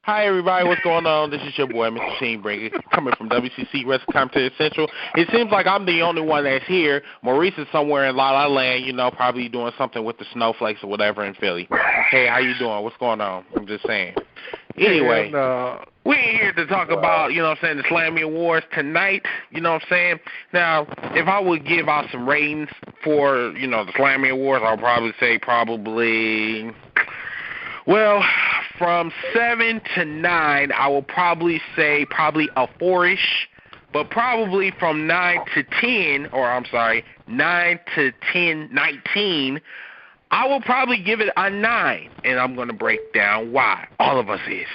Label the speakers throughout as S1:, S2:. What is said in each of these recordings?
S1: Hi, everybody. What's going on? This is your boy, Mr. Sheenbringer, coming from WCC Wrestling Commentary Central. It seems like I'm the only one that's here. Maurice is somewhere in La La Land, probably doing something with the snowflakes or whatever in Philly. Hey, how you doing? What's going on? I'm just saying. Anyway, we're here to talk about, the Slammy Awards tonight, Now, if I would give out some ratings for, the Slammy Awards, I'll probably say from 7 to 9, I will probably say a 4-ish, but probably from 9 to 10, 9 to 10, 19, I will probably give it a 9, and I'm going to break down why. All of us is.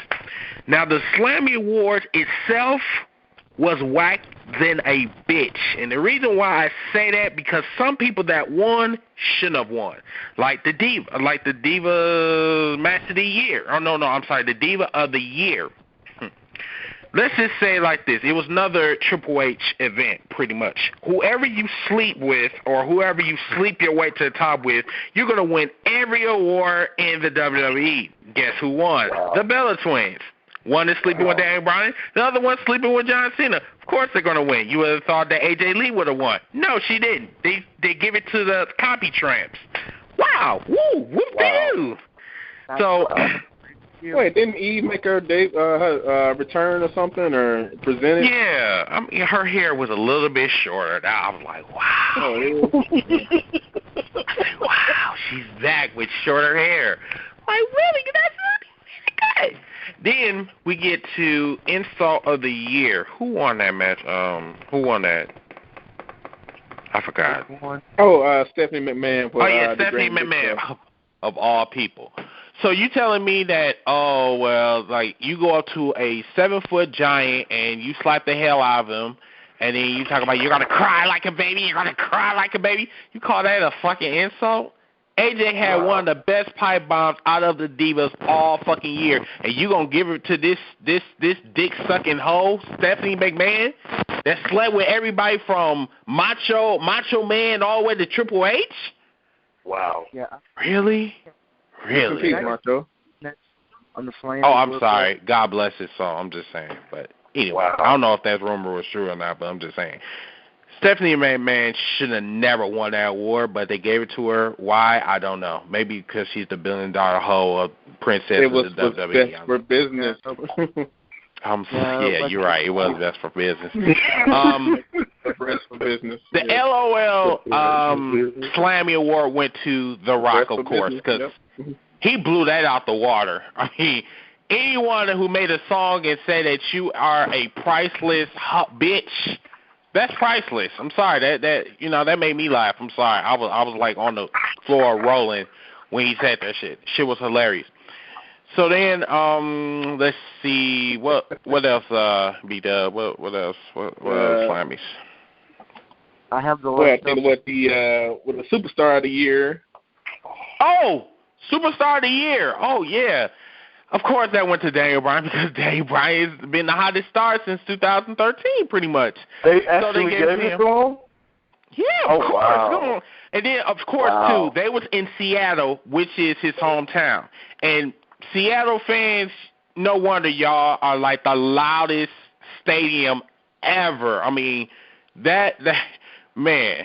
S1: Now, the Slammy Awards itself was whack than a bitch. And the reason why I say that, because some people that won shouldn't have won. Like the Diva Match of the Year. The Diva of the Year. Let's just say like this. It was another Triple H event, pretty much. Whoever you sleep with or whoever you sleep your way to the top with, you're going to win every award in the WWE. Guess who won? The Bella Twins. One is sleeping with Daniel Bryan. The other one's sleeping with John Cena. Of course they're going to win. You would have thought that AJ Lee would have won. No, she didn't. They give it to the copy tramps. Wow. Woo. Whoop-de-doo. So...
S2: Wait, didn't Eve make her return or something, or present it?
S1: Yeah, her hair was a little bit shorter. I was like, wow.
S2: Oh, it is?
S1: Wow, she's back with shorter hair. Like, really? That's really good. Then we get to Insult of the Year. Who won that match? Who won that? I forgot.
S2: Stephanie McMahon.
S1: Stephanie McMahon, of all people. So you telling me that, you go up to a 7-foot giant and you slap the hell out of him, and then you talk about you're going to cry like a baby, You call that a fucking insult? AJ had one of the best pipe bombs out of the Divas all fucking year, and you going to give it to this dick-sucking hoe, Stephanie McMahon, that slept with everybody from Macho Man all the way to Triple H?
S3: Wow.
S4: Yeah.
S1: Really? Really?
S4: On the flame.
S1: Oh, I'm sorry. God bless his soul. I'm just saying. But anyway, I don't know if that rumor was true or not, but I'm just saying. Stephanie McMahon should have never won that award, but they gave it to her. Why? I don't know. Maybe because she's the billion-dollar hoe of princess of the WWE.
S2: It was best for business.
S1: Yeah, you're right. It was best for business.
S2: Best for business.
S1: The LOL Slammy Award went to The Rock, of course, because he blew that out the water. I mean, anyone who made a song and said that you are a priceless bitch, that's priceless. I'm sorry. That made me laugh. I'm sorry. I was like on the floor rolling when he said that shit. Shit was hilarious. So then, let's see what else B-Dub. What else Slammies?
S4: I have the list.
S2: With the Superstar of the Year.
S1: Oh, Superstar of the Year. Oh yeah. Of course that went to Daniel Bryan, because Daniel Bryan has been the hottest star since 2013, pretty much.
S3: They actually gave it to him?
S1: Yeah, of course.
S3: Wow.
S1: Come on. And then, of course, too, they was in Seattle, which is his hometown. And Seattle fans, no wonder y'all are like the loudest stadium ever. I mean, man,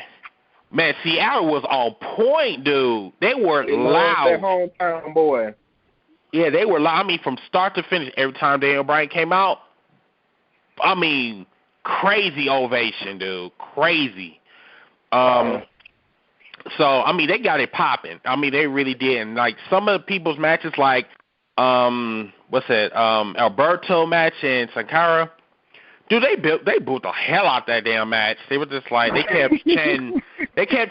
S1: Seattle was on point, dude. They were loud.
S2: That hometown boy.
S1: Yeah, they were loud. I mean, from start to finish, every time Daniel Bryan came out, I mean, crazy ovation, dude. Crazy. So, I mean, they got it popping. I mean, they really did. And, like, some of the people's matches, like, Alberto match and Sankara, dude, they booed the hell out that damn match. They were just like, they kept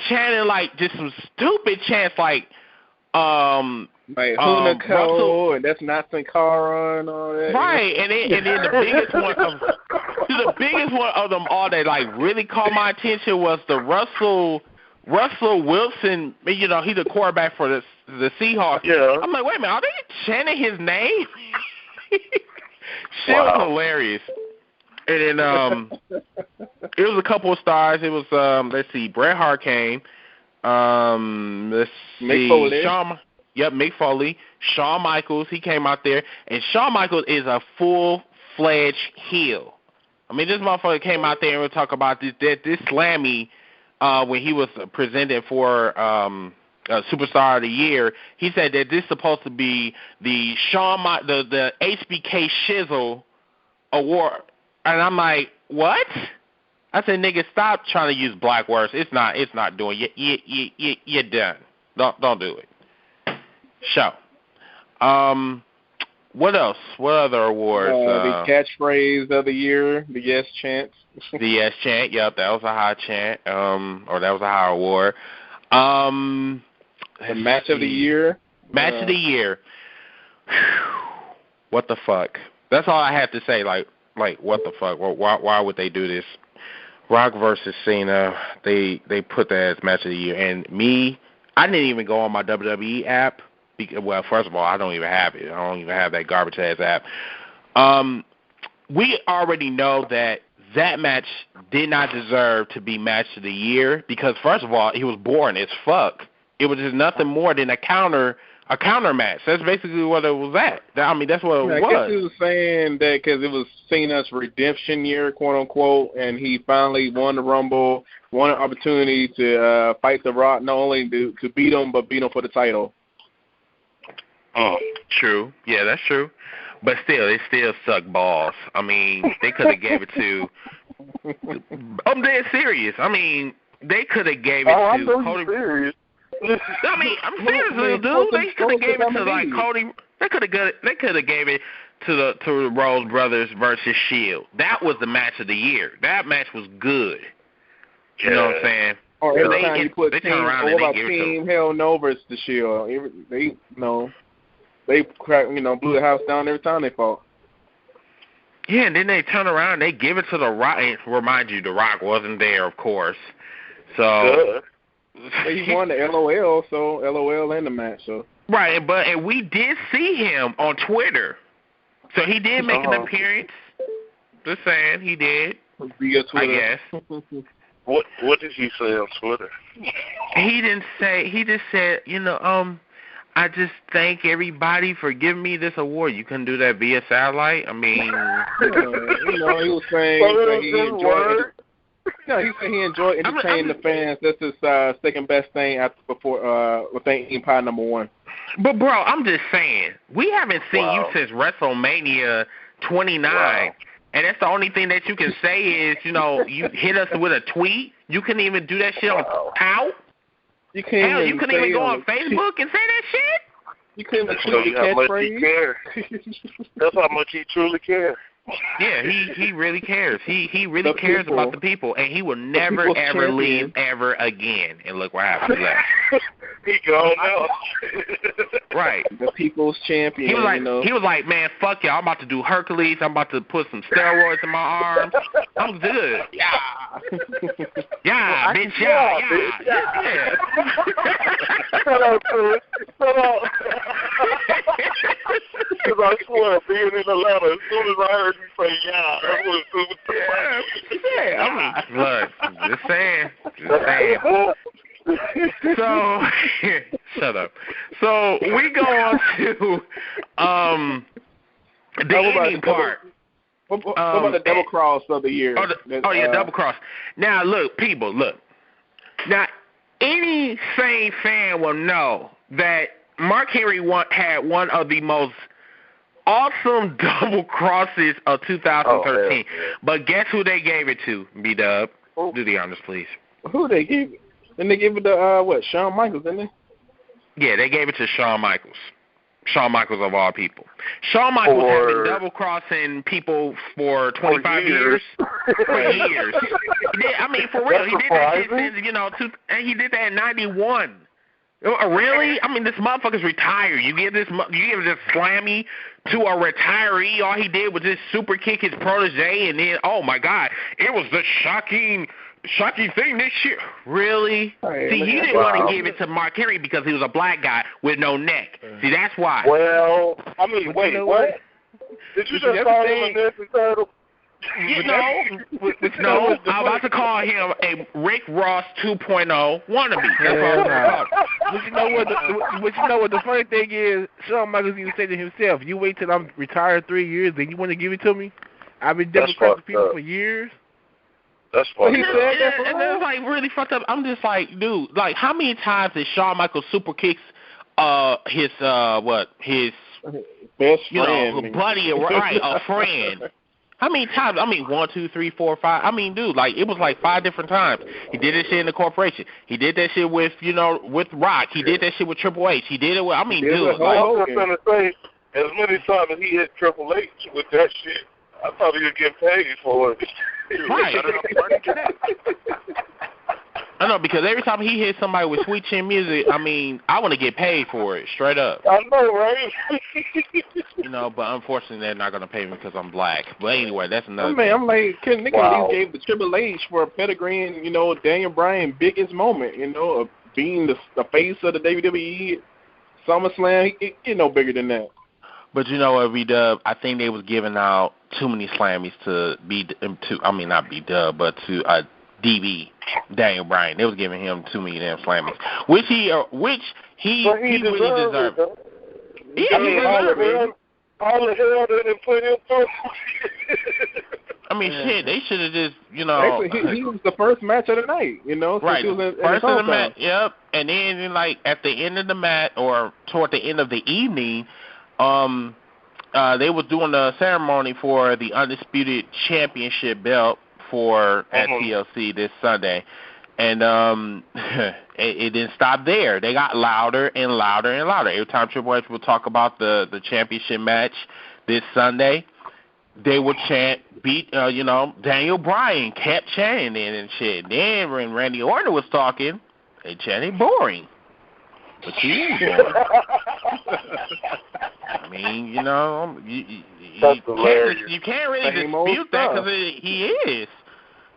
S1: chanting like just some stupid chants like
S2: Hunico, and that's not Sankara and all that.
S1: Right, and then the biggest one of them all that like really caught my attention was the Russell Wilson. He's the quarterback for the Seahawks.
S3: Yeah.
S1: I'm like, wait a minute, are they chanting his name? Shit was hilarious. And then it was a couple of stars. It was let's see, Bret Hart came. Let's see, Yep, Mick Foley. Shawn Michaels, he came out there, and Shawn Michaels is a full-fledged heel. I mean, this motherfucker came out there and would talk about this Slammy when he was presented for Superstar of the Year. He said that this is supposed to be the the HBK Shizzle Award, and I'm like, what? I said, nigga, stop trying to use black words. It's not doing. You're done. Don't do it. So, what else? What other awards?
S2: The catchphrase of the year, the yes chant.
S1: The yes chant. Yep, that was a high chant. Or that was a high award.
S2: The match of the year.
S1: Match of the year. What the fuck? That's all I have to say. Like what the fuck? Why would they do this? Rock versus Cena. They put that as match of the year, and me, I didn't even go on my WWE app. Well, first of all, I don't even have it. I don't even have that garbage ass app. We already know that match did not deserve to be match of the year because, first of all, it was boring as fuck. It was just nothing more than a counter match. That's basically what it was at. I mean, that's what it was.
S2: I guess he was saying that because it was Cena's redemption year, quote unquote, and he finally won the Rumble, won an opportunity to fight The Rock, not only to beat him, but beat him for the title.
S1: Oh, true. Yeah, that's true. But still, it still sucked balls. I mean, they could have gave it to. I'm dead serious. I mean, they could have gave it to Cody.
S3: Serious.
S1: I mean, I'm seriously, dude. They could have gave it to like Cody. They could have gave it to the Rose Brothers versus Shield. That was the match of the year. That match was good. You know what I'm saying?
S2: Or every time you put
S1: Team
S2: Hell No versus the Shield, they blew the house down every time they fought.
S1: Yeah, and then they turn around and they give it to The Rock. And remind you, The Rock wasn't there, of course. So
S2: he won the LOL, so LOL in the match. So
S1: right, and we did see him on Twitter. So he did make an appearance. Just saying, he did.
S2: Via Twitter.
S1: I guess.
S3: What did he say on Twitter?
S1: He didn't say. He just said, I just thank everybody for giving me this award. You couldn't do that via satellite? I mean...
S2: he was saying that he enjoyed it. No, he said he enjoyed entertaining the fans. That's his second best thing within Empire number 1.
S1: But, bro, I'm just saying, we haven't seen you since WrestleMania 29. Wow. And that's the only thing that you can say is, you hit us with a tweet. You couldn't even do that shit on Tout.
S2: You couldn't
S1: even go on Facebook and say that shit?
S2: You couldn't even tweet your catchphrase?
S3: That's how much he truly cares.
S1: Yeah, he really cares. He really cares about the people, and he will never, ever leave ever again. And look what happened.
S3: He gone now.
S1: Right.
S2: The people's champion.
S1: He was like, man, fuck y'all. I'm about to do Hercules. I'm about to put some steroids in my arms. I'm good. Yeah. Yeah, bitch. Yeah.
S3: Shut up, dude. Shut up. Because I swear, being in Atlanta, as soon as I heard you say I was
S1: look, just saying. So, shut up. So we go on to the ending part.
S2: What about the double cross of the year?
S1: Double cross. Now, look, people, look. Now, any sane fan will know that Mark Henry had one of the most awesome double crosses of 2013. But guess who they gave it to, B-Dub? Do the honors, please.
S2: Who they gave it? Then they gave it to, Shawn Michaels, didn't they?
S1: Yeah, they gave it to Shawn Michaels. Shawn Michaels of all people. Shawn Michaels has been double-crossing people for 25 years. For years. For real. He did that shit since, and he did that in 91. Really? I mean, this motherfucker's retired. You give this Slammy to a retiree. All he did was just super kick his protege, and then, oh my God, it was the shocking thing this year. Really? See, you didn't want to give it to Mark Henry because he was a black guy with no neck. See, that's why.
S3: Well, I mean, wait, what? Did you just call him a Nancy Turtle?
S1: You know, no, I'm about to call him a Rick Ross 2.0 wannabe. That's what I'm
S5: Yeah, but you know what the funny thing is? Shawn Michaels even said to himself, "You wait till I'm retired 3 years, then you want to give it to me? I've been Democrat with people for years."
S3: That's funny.
S2: He said that for
S1: and
S2: real?
S1: that's like really fucked up. I'm just like, dude, like how many times did Shawn Michaels super kicks his
S2: best
S1: you
S2: friend,
S1: know, buddy, right, a friend. How many times? I mean, 1, 2, 3, 4, 5. I mean, dude, like it was like 5 different times. He did that shit in the corporation. He did that shit with, you know, with Rock. He did that shit with Triple H. He did it with. I mean, dude,
S3: I was just gonna say, as many times as he hit Triple H with that shit, I thought he would get paid for it.
S1: Right. I know, because every time he hits somebody with sweet chin music, I mean, I want to get paid for it, straight up.
S3: I know, right?
S1: You know, but unfortunately, they're not going to pay me because I'm black. But anyway, that's another
S2: thing. I'm like, couldn't at least gave the Triple H for pedigreeing, you know, Daniel Bryan biggest moment, you know, of being the face of the WWE, SummerSlam. He no bigger than that.
S1: But you know what, B-Dub, I think they was giving out too many Slammies to not B-Dub, but to DB, Daniel Bryan. They was giving him too many damn Slammies, which he really deserved. Yeah, he deserved it.
S3: All the hell that they put him through.
S1: I mean, shit, they should have just, you know.
S2: Actually, he was the first match of the night, you know.
S1: Right,
S2: he was
S1: first of the match, yep. And then, like, at the end of the match, or toward the end of the evening, they was doing the ceremony for the Undisputed Championship belt at TLC this Sunday. And it didn't stop there. They got louder and louder and louder. Every time Triple H would talk about the championship match this Sunday, they would chant, Daniel Bryan kept chanting it and shit. Then when Randy Orton was talking, they chanted boring. But you ain't boring. I mean, you know, you can't really dispute that because he is.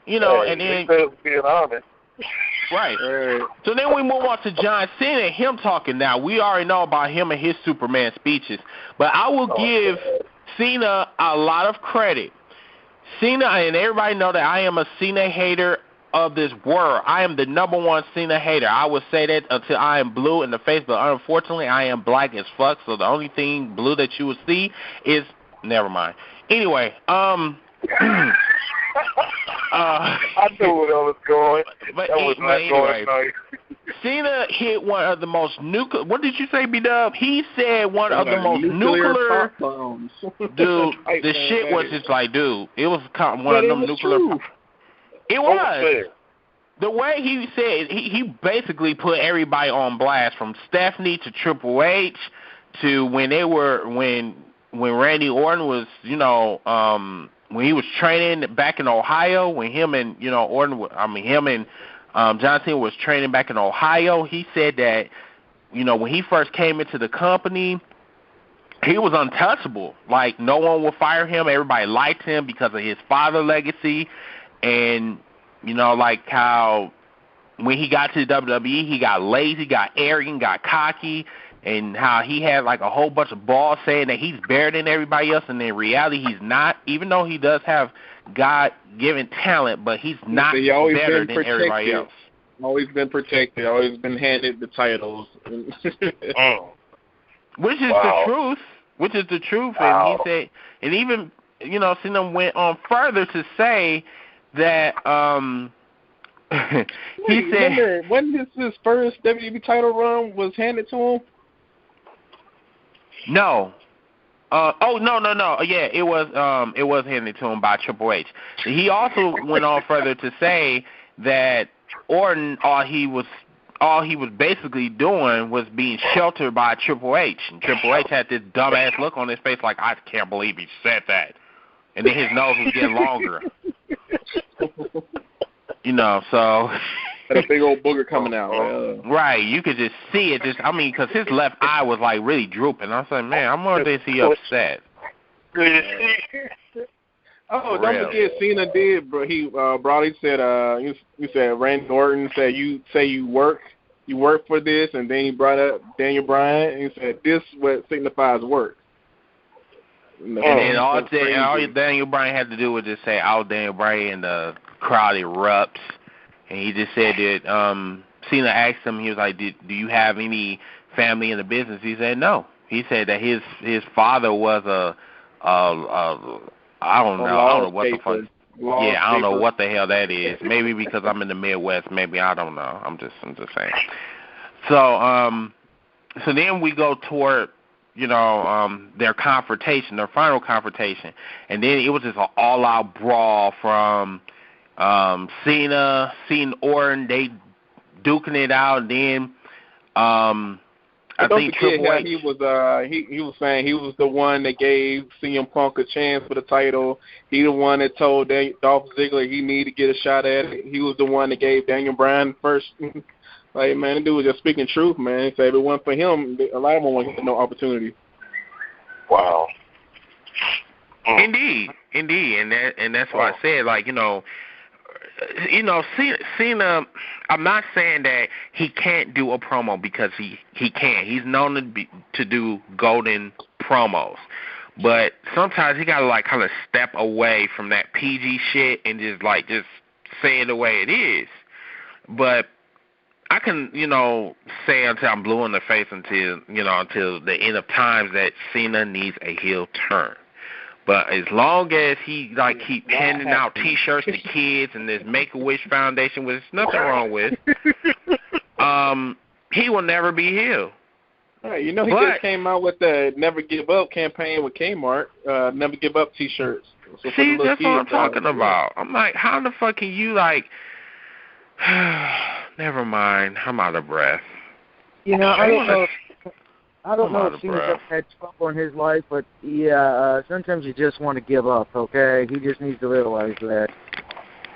S1: You know, and then
S3: being honest.
S1: Right. So then we move on to John Cena and him talking now. We already know about him and his Superman speeches. But I will give Cena a lot of credit. Cena, and everybody know that I am a Cena hater of this world. I am the number one Cena hater. I would say that until I am blue in the face, but unfortunately I am black as fuck, so the only thing blue that you would see is, never mind. Anyway,
S3: I knew where I was going.
S1: But
S3: that was not
S1: anyway,
S3: going.
S1: Cena hit one of the most nuclear. What did you say, B-Dub? He said one of the most nuclear. Dude, the shit was just like, dude, it was one of them nuclear. It was. The way he said, he basically put everybody on blast, from Stephanie to Triple H to when Randy Orton was, you know, when he was training back in Ohio, when him and, you know, John Cena was training back in Ohio, he said that, you know, when he first came into the company, he was untouchable. Like, no one would fire him. Everybody liked him because of his father legacy. And, you know, like how when he got to the WWE, he got lazy, got arrogant, got cocky, and how he had like a whole bunch of balls saying that he's better than everybody else, and in reality he's not, even though he does have God-given talent, but he's not better than everybody else.
S2: Always been protected, always been handed the titles.
S1: Which is the truth. And he said, and even, you know, Cena went on further to say that he said,
S2: when his first WWE title run was handed to him?
S1: No. No. Yeah, it was handed to him by Triple H. He also went on further to say that Orton, all he was basically doing was being sheltered by Triple H. And Triple H had this dumbass look on his face like, I can't believe he said that. And then his nose was getting longer. You know, so...
S2: Had a big old booger coming out.
S1: Right, you could just see it. Because his left eye was like really drooping. I was like, man, I'm wondering if he upset.
S2: Don't forget, Cena did, bro. He Brody said, you said Randy Orton said you work for this, and then he brought up Daniel Bryan, and he said this what signifies work.
S1: And then all Daniel Bryan had to do was just say, "Out Daniel Bryan," and the crowd erupts. And he just said that Cena asked him, he was like, "Do you have any family in the business?" He said no. He said that his father was I don't know what the fuck. Yeah, I don't know what the hell that is. Maybe because I'm in the Midwest. Maybe I don't know. I'm just saying. So so then we go toward their confrontation, their final confrontation, and then it was just an all-out brawl from Cena and Orton. They duking it out, and then I think Triple H.
S2: He was saying he was the one that gave CM Punk a chance for the title. He the one that told Dolph Ziggler he needed to get a shot at it. He was the one that gave Daniel Bryan first. Like, man, the dude was just speaking truth, man. He said if it wasn't for him, a lot of them wouldn't get no opportunity.
S3: Wow.
S1: Indeed, and that's why I said, like, Cena. I'm not saying that he can't do a promo, because he can. He's known to do golden promos, but sometimes he gotta kind of step away from that PG shit and just say it the way it is. But I can, say until I'm blue in the face until the end of times that Cena needs a heel turn. But as long as he keep handing out T-shirts to kids and this Make-A-Wish Foundation, which there's nothing wrong with, he will never be healed.
S2: Right, he just came out with the Never Give Up campaign with Kmart, Never Give Up T-shirts. So
S1: see, that's what I'm talking about. I'm like, how the fuck can you never mind, I'm out of breath.
S4: I don't know if Cena's ever had trouble in his life, but yeah, sometimes you just want to give up, okay? He just needs to realize that.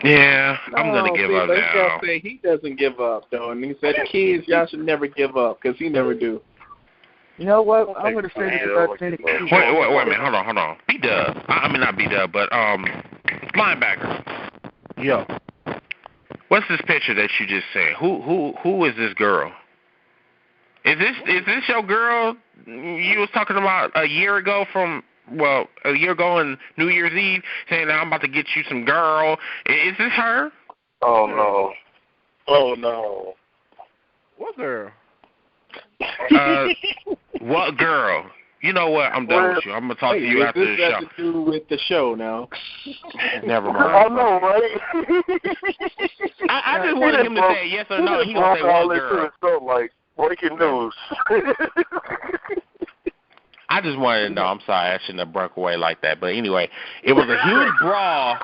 S1: Yeah, I'm going to give up now.
S2: He doesn't give up, though, and he said, kids, y'all should never give up, because he never do.
S4: You know what? I'm going to say this about Cena.
S1: Wait a minute, hold on. B-Dub. I mean, not B-Dub, but linebacker. Yo. What's this picture that you just said? Who is this girl? Is this your girl you was talking about a year ago on New Year's Eve, saying I'm about to get you some girl? Is this her?
S3: Oh no.
S5: What girl?
S1: What girl? You know what? I'm done with you. I'm gonna talk to you after the show.
S2: This has to do with the show now.
S1: Never mind.
S3: I know, right?
S1: I just wanted him to say yes or no. He gonna say what girl?
S3: So, like, breaking news.
S1: I just wanted to know. I'm sorry, I shouldn't have broke away like that. But anyway, it was a huge brawl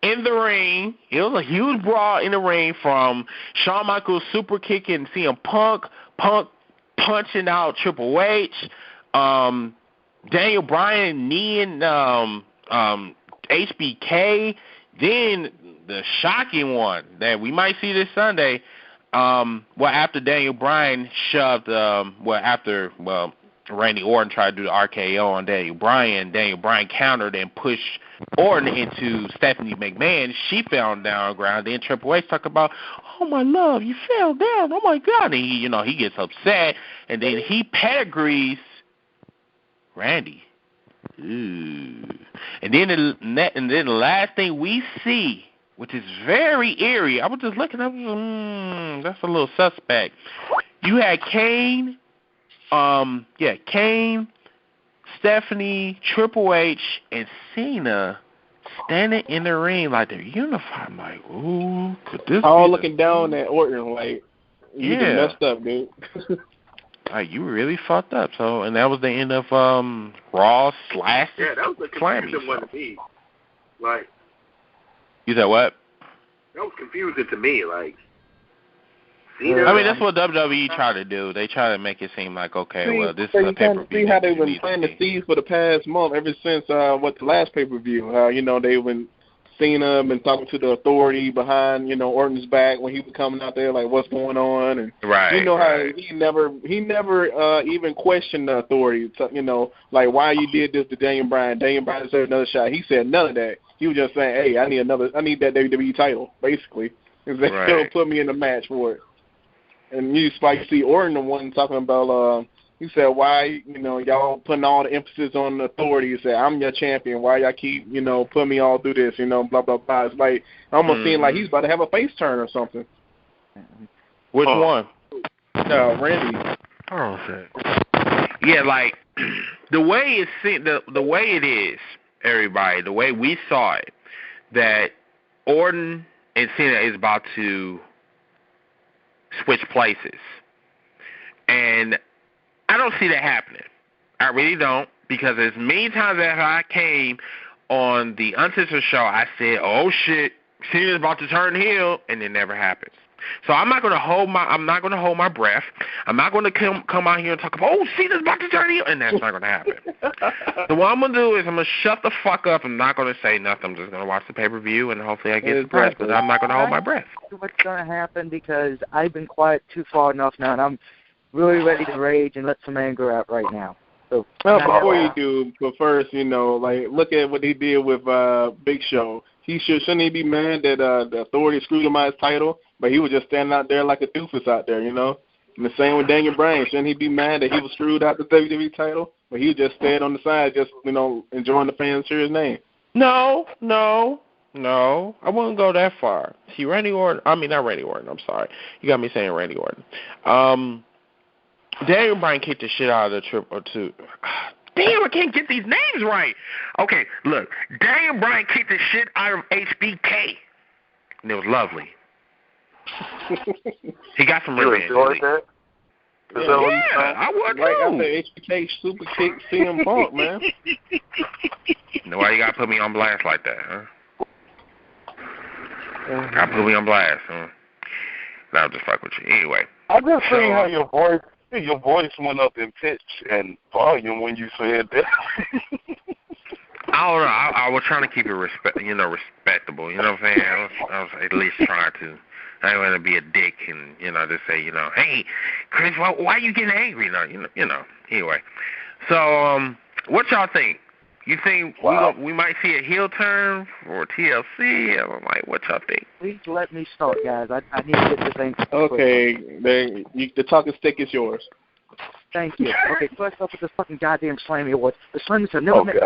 S1: in the ring. It was a huge brawl in the ring from Shawn Michaels super kicking CM Punk punching out Triple H, Daniel Bryan kneeing HBK. Then the shocking one that we might see this Sunday. After Daniel Bryan shoved, Randy Orton tried to do the RKO on Daniel Bryan countered and pushed Orton into Stephanie McMahon. She fell down on the ground. Then Triple H talked about, "Oh my love, you fell down. Oh my God!" And he gets upset, and then he pedigrees Randy. Ooh. And then the last thing we see, which is very eerie. I was just looking up. That's a little suspect. You had Kane, Stephanie, Triple H, and Cena standing in the ring like they're unified. I'm like, ooh, could this
S2: all
S1: be
S2: looking down at Orton like, you messed up, dude.
S1: Like, you really fucked up. So, and that was the end of Raw /
S3: that was a confusing one to me. Like,
S1: you said what?
S3: That was confusing to me. Like,
S1: I mean, that's what WWE tried to do. They try to make it seem like, okay, this is a pay-per-view.
S2: See how they've been planting the seeds for the past month, ever since the last pay-per-view. How they've been Cena been talking to the authority behind Orton's back when he was coming out there, like, what's going on, and how he never even questioned the authority. Like, why you did this to Daniel Bryan? Daniel Bryan deserved another shot. He said none of that. He was just saying, hey, I need that WWE title, basically. Because they still put me in the match for it. And you see Orton, the one talking about, He said, why, y'all putting all the emphasis on the authority? He said, I'm your champion. Why y'all keep, putting me all through this, blah, blah, blah. It's like, I almost seemed like he's about to have a face turn or something.
S5: Which one?
S2: Randy.
S5: Oh, shit.
S1: Yeah, like, the way it is, everybody, the way we saw it, that Orton and Cena is about to switch places. And I don't see that happening. I really don't, because as many times as I came on the Uncensored show, I said, "Oh shit, Cena's about to turn heel," and it never happens. So I'm not gonna hold my breath. I'm not gonna come out here and talk about, "Oh, Cena's about to turn heel," and that's not gonna happen. So what I'm gonna do is I'm gonna shut the fuck up. I'm not gonna say nothing. I'm just gonna watch the pay-per-view and hopefully I get surprised, but I'm not gonna hold my breath.
S4: What's gonna happen, because I've been quiet too far enough now, and I'm really ready to rage and let some anger out right now. So
S2: before you do, but first, like, look at what he did with Big Show. Shouldn't he be mad that the authority screwed him out of his title, but he was just standing out there like a doofus out there, And the same with Daniel Bryan. Shouldn't he be mad that he was screwed out the WWE title, but he just stayed on the side, just enjoying the fans hear his name?
S5: No, I wouldn't go that far. See, not Randy Orton, I'm sorry. You got me saying Randy Orton. Daniel Bryan kicked the shit out of the Triple Two.
S1: Damn, I can't get these names right. Okay, look, Daniel Bryan kicked the shit out of HBK, and it was lovely. He got some revenge.
S3: You enjoyed that?
S1: I would too.
S2: Right after HBK super kick CM Punk, man.
S1: Why you gotta put me on blast like that, huh? Gotta put me on blast, huh? No, I'll just fuck with you. Anyway.
S3: I'm just saying how your voice went up in pitch and volume when you said that.
S1: I don't know. I was trying to keep it respectable. You know what I'm saying? I was at least trying to. I didn't want to be a dick and just say hey, Chris, why you getting angry? Anyway. So what y'all think? You think we might see a heel turn for TLC? I'm like, what y'all think?
S4: Please let me start, guys. I need to get this thing.
S2: Okay, the talking stick is yours.
S4: Thank you. Okay, first off with this fucking goddamn Slammy Awards. The Slammys have never met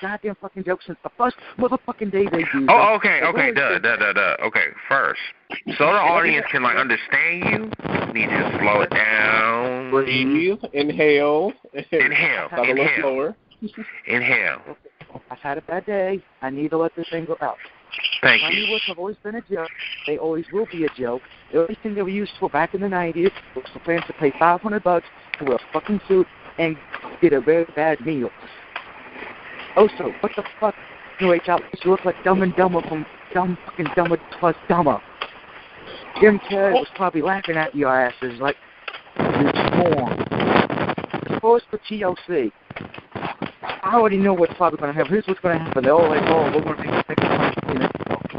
S4: goddamn fucking jokes since the first motherfucking day they used.
S1: Oh, okay, duh. Okay, first, so the audience can understand you need to slow it down.
S2: Breathe, inhale.
S1: Talk
S2: a little slower.
S1: Inhale.
S4: I've had a bad day. I need to let this thing go out.
S1: Thank you.
S4: Hollywood have always been a joke. They always will be a joke. The only thing they were used for back in the 90s was for fans to pay $500 to wear a fucking suit and get a very bad meal. Also, what the fuck? You look like Dumb and Dumber from fucking Dumber plus Dumber. Jim Carrey was probably laughing at your asses like, you moron. As far as for TLC, I already know what's probably going to happen. Here's what's going to happen. They're all like, we're going to make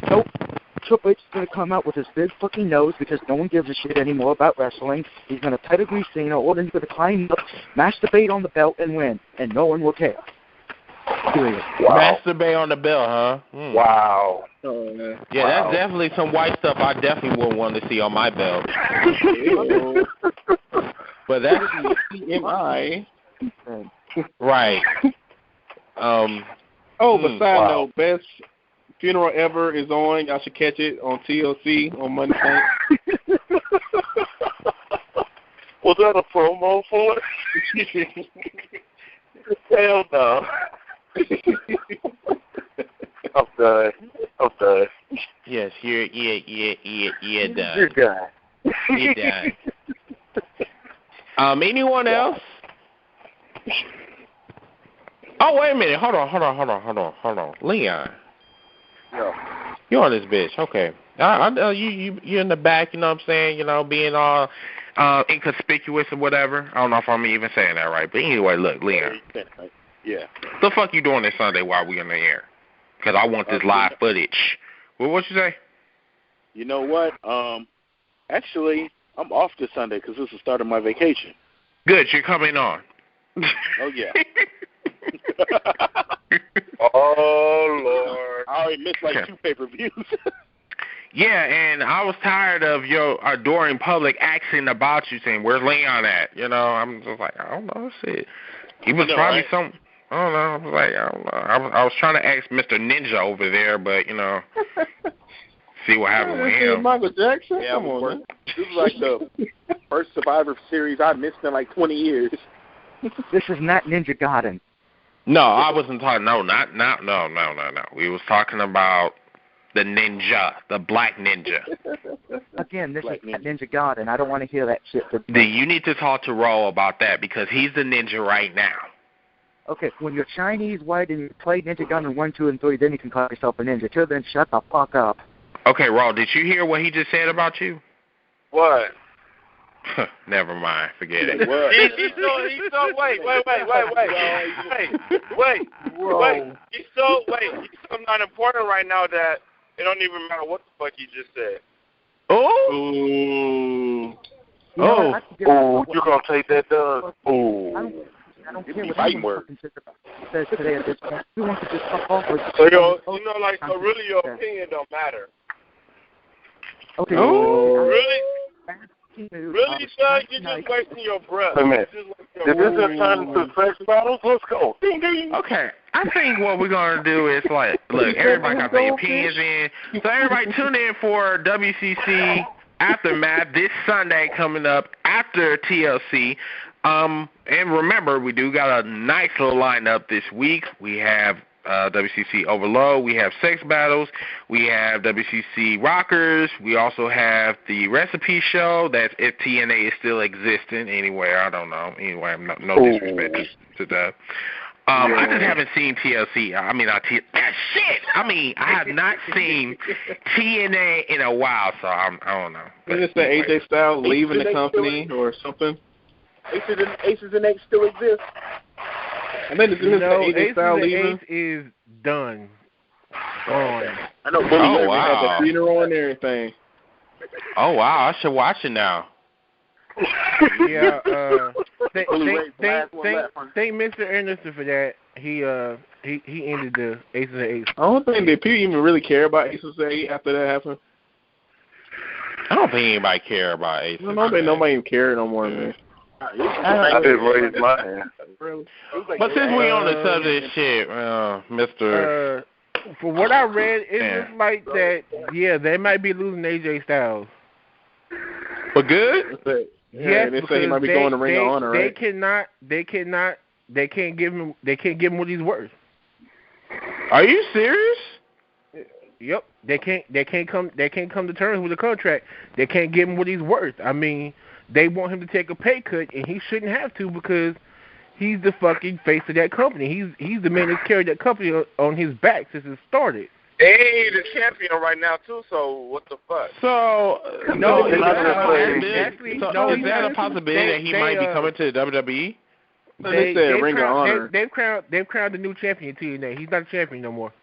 S4: Nope. Triple H is going to come out with his big fucking nose because no one gives a shit anymore about wrestling. He's going to pedigree Cena, Orton's going to climb up, masturbate on the belt, and win. And no one will care. Period.
S5: Wow. Masturbate on the belt, huh?
S3: Wow.
S5: Yeah, that's definitely some white stuff I definitely would want to see on my belt. But that's
S2: TMI.
S5: Right.
S2: But side note, best funeral ever is on. Y'all should catch it on TLC on Monday night.
S3: Was that a promo for it? Hell no. I'm done.
S5: Yes, you're done.
S3: You're done.
S5: You're done. Anyone else? Oh, wait a minute. Hold on. Leon.
S3: Yeah.
S5: You're on this bitch. Okay. I know you're in the back, you know what I'm saying? Being all inconspicuous or whatever. I don't know if I'm even saying that right. But anyway, look, Leon.
S3: Yeah.
S5: The fuck you doing this Sunday while we in the air? Because I want this live footage. What you say?
S6: You know what? Actually, I'm off this Sunday because this is the start of my vacation.
S5: Good. You're coming on.
S6: Oh, yeah.
S3: Oh, Lord.
S6: I already missed 2 pay-per-views.
S1: Yeah, and I was tired of your adoring public asking about you, saying, "Where's Leon at?" You know, I'm just like, I don't know, shit. He was probably some. I don't know. I was like, I don't know. I was trying to ask Mr. Ninja over there, but you know, see what happened with him.
S2: Michael Jackson.
S6: Yeah,
S2: Come on, man.
S6: This is like the first Survivor series I missed in like 20 years.
S4: This is not Ninja Garden.
S1: No, I wasn't talking. No. We was talking about the ninja, the black ninja.
S4: Again, this is not Ninja Garden. I don't want to hear that shit.
S1: You need to talk to Ro about that because he's the ninja right now.
S4: Okay, when you're Chinese, white, and you play Ninja Garden 1, 2, and 3, then you can call yourself a ninja. Till then, shut the fuck up.
S1: Okay, Ro, did you hear what he just said about you?
S3: What?
S1: Never mind. Forget it.
S3: He's so wait. He's so not important right now that it don't even matter what the fuck he just said.
S1: Oh.
S3: You're gonna take that, Doug?
S4: I don't care what anyone fucking says today at this point. Who wants to just fuck off with
S3: So really your opinion don't matter.
S4: Okay.
S3: Really, Doug? You're just wasting your breath.
S7: Wait a minute. Did this just turn into sex battles? Let's go. Ding, ding.
S1: Okay, I think what we're going to do is, like, look, everybody got their opinions in. So everybody tune in for WCC Aftermath this Sunday coming up after TLC. And remember, we do got a nice little lineup this week. We have WCC Overload. We have Sex Battles. We have WCC Rockers. We also have the Recipe Show. That's if TNA is still existing. Anyway, I don't know. Anyway, no disrespect to that. I just haven't seen TLC. I mean, I have not seen TNA in a while, so I don't know.
S2: Isn't this the AJ Styles leaving the company or something?
S6: Aces and Eights still exist.
S2: I think it's the AJ Styles leaving.
S5: Ace is done. Gone.
S6: I know.
S2: Oh, wow. Had the funeral and everything.
S1: Oh, wow. I should watch it now.
S5: Yeah. Thank Mr. Anderson for that. He ended the Aces and Eights.
S2: I don't think that people even really care about Aces and Eights after that happened.
S1: I don't think anybody care about Aces.
S2: I don't think nobody even cared no more, man.
S3: I didn't raise my hand.
S1: But since we on the subject, shit, Mr.
S5: For what I read, it looks like that. Yeah, they might be losing AJ Styles.
S1: But good.
S5: Yes,
S2: they say he might be going to Ring of Honor, right?
S5: They can't give him what he's worth.
S1: Are you serious?
S5: Yep. They can't come to terms with the contract. They can't give him what he's worth. I mean, they want him to take a pay cut, and he shouldn't have to because he's the fucking face of that company. He's the man that's carried that company on his back since it started.
S3: Hey, the champion right now too. So what the fuck?
S1: So is that a possibility that he might be coming to the WWE?
S2: They said Ring of Honor.
S5: They've crowned the new champion TNA. He's not a champion no more.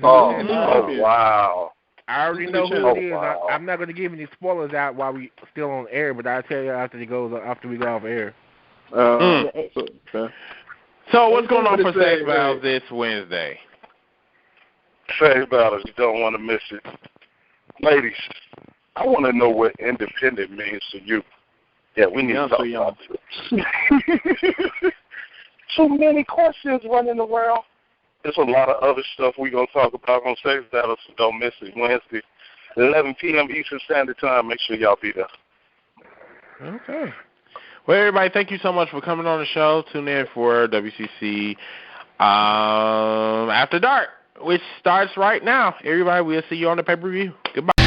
S3: Wow.
S5: I already know who it is. Wow. I'm not going to give any spoilers out while we still on air, but I'll tell you after we go off air.
S1: So what's going on for Sex Battles this Wednesday?
S3: Sex Battles, you don't want to miss it. Ladies, I want to know what independent means to you. Yeah, we need to talk about this. Too many questions running around. There's a lot of other stuff we're going to talk about on Sex Battles, so don't miss it. Wednesday, 11 p.m. Eastern Standard Time. Make sure y'all be there.
S1: Okay. Well, everybody, thank you so much for coming on the show. Tune in for WCC After Dark, which starts right now. Everybody, we'll see you on the pay-per-view. Goodbye.